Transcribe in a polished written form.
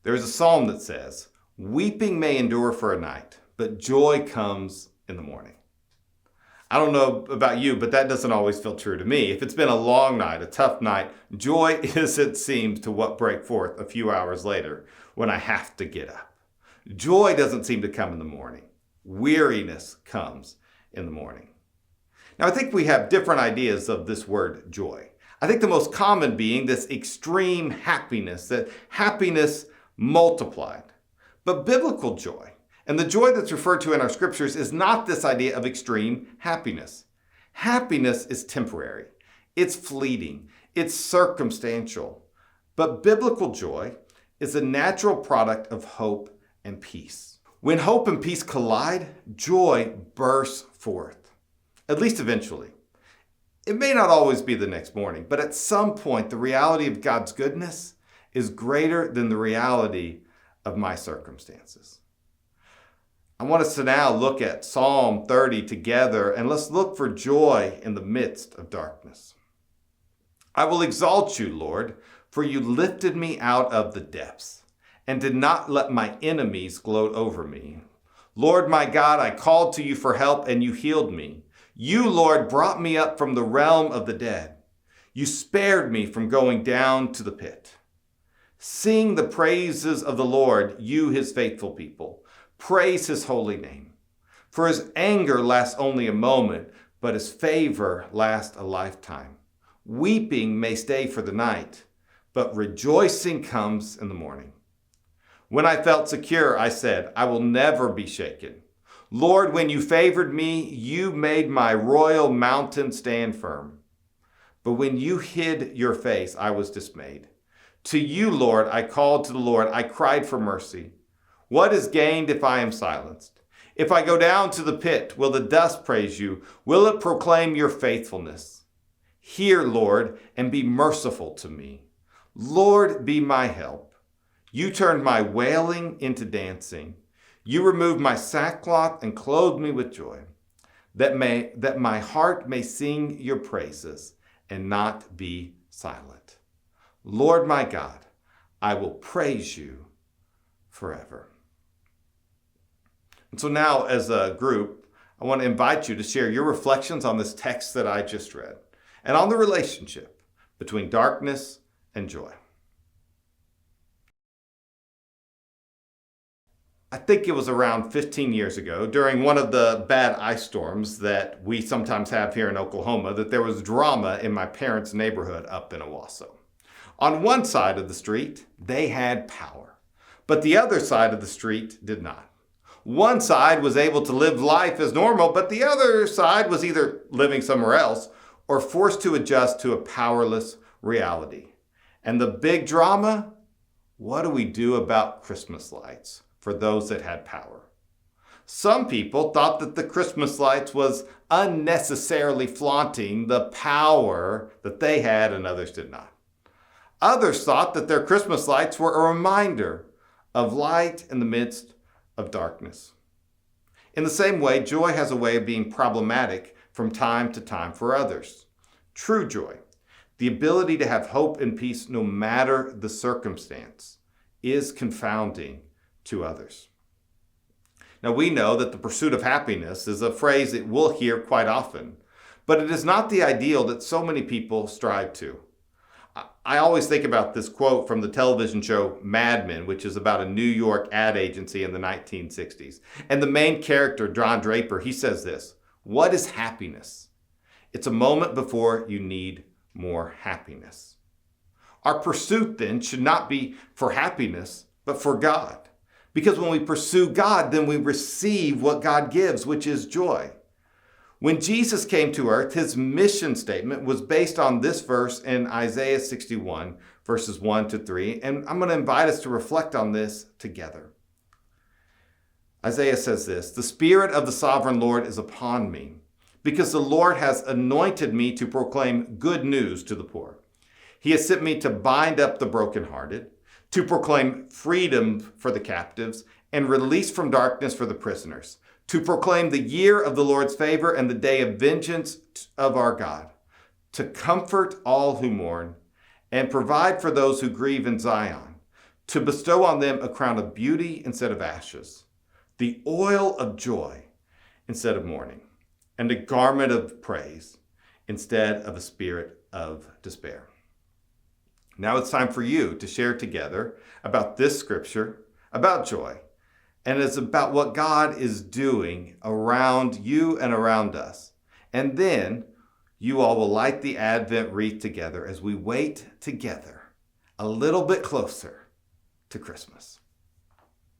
There is a psalm that says, "Weeping may endure for a night, but joy comes in the morning." I don't know about you, but that doesn't always feel true to me. If it's been a long night, a tough night, joy is, it seems, to what break forth a few hours later when I have to get up. Joy doesn't seem to come in the morning. Weariness comes in the morning. Now, I think we have different ideas of this word joy. I think the most common being this extreme happiness, that happiness multiplied. But biblical joy, and the joy that's referred to in our scriptures, is not this idea of extreme happiness. Happiness is temporary. It's fleeting. It's circumstantial. But biblical joy is a natural product of hope and peace. When hope and peace collide, joy bursts forth, at least eventually. It may not always be the next morning, but at some point, the reality of God's goodness is greater than the reality of my circumstances. I want us to now look at Psalm 30 together, and let's look for joy in the midst of darkness. I will exalt you, Lord, for you lifted me out of the depths and did not let my enemies gloat over me. Lord my God, I called to you for help and you healed me. You, Lord, brought me up from the realm of the dead. You spared me from going down to the pit. Sing the praises of the Lord, you his faithful people. Praise his holy name. For his anger lasts only a moment, but his favor lasts a lifetime. Weeping may stay for the night, but rejoicing comes in the morning. When I felt secure, I said, I will never be shaken. Lord, when you favored me, you made my royal mountain stand firm. But when you hid your face, I was dismayed. To you, Lord, I called to the Lord. I cried for mercy. What is gained if I am silenced? If I go down to the pit, will the dust praise you? Will it proclaim your faithfulness? Hear, Lord, and be merciful to me. Lord, be my help. You turned my wailing into dancing. You removed my sackcloth and clothed me with joy, that my heart may sing your praises and not be silent. Lord my God, I will praise you forever. And so now, as a group, I want to invite you to share your reflections on this text that I just read and on the relationship between darkness and joy. I think it was around 15 years ago, during one of the bad ice storms that we sometimes have here in Oklahoma, that there was drama in my parents' neighborhood up in Owasso. On one side of the street, they had power, but the other side of the street did not. One side was able to live life as normal, but the other side was either living somewhere else or forced to adjust to a powerless reality. And the big drama? What do we do about Christmas lights for those that had power? Some people thought that the Christmas lights was unnecessarily flaunting the power that they had and others did not. Others thought that their Christmas lights were a reminder of light in the midst of darkness. In the same way, joy has a way of being problematic from time to time for others. True joy, the ability to have hope and peace no matter the circumstance, is confounding to others. Now, we know that the pursuit of happiness is a phrase that we'll hear quite often, but it is not the ideal that so many people strive to. I always think about this quote from the television show Mad Men, which is about a New York ad agency in the 1960s. And the main character, Don Draper, he says this: "What is happiness? It's a moment before you need more happiness." Our pursuit then should not be for happiness, but for God. Because when we pursue God, then we receive what God gives, which is joy. When Jesus came to earth, his mission statement was based on this verse in Isaiah 61, verses 1 to 3. And I'm going to invite us to reflect on this together. Isaiah says this: "The Spirit of the Sovereign Lord is upon me, because the Lord has anointed me to proclaim good news to the poor. He has sent me to bind up the brokenhearted, to proclaim freedom for the captives and release from darkness for the prisoners, to proclaim the year of the Lord's favor and the day of vengeance of our God, to comfort all who mourn and provide for those who grieve in Zion, to bestow on them a crown of beauty instead of ashes, the oil of joy instead of mourning, and a garment of praise instead of a spirit of despair. Now it's time for you to share together about this scripture, about joy, and it's about what God is doing around you and around us. And then you all will light the Advent wreath together as we wait together a little bit closer to Christmas.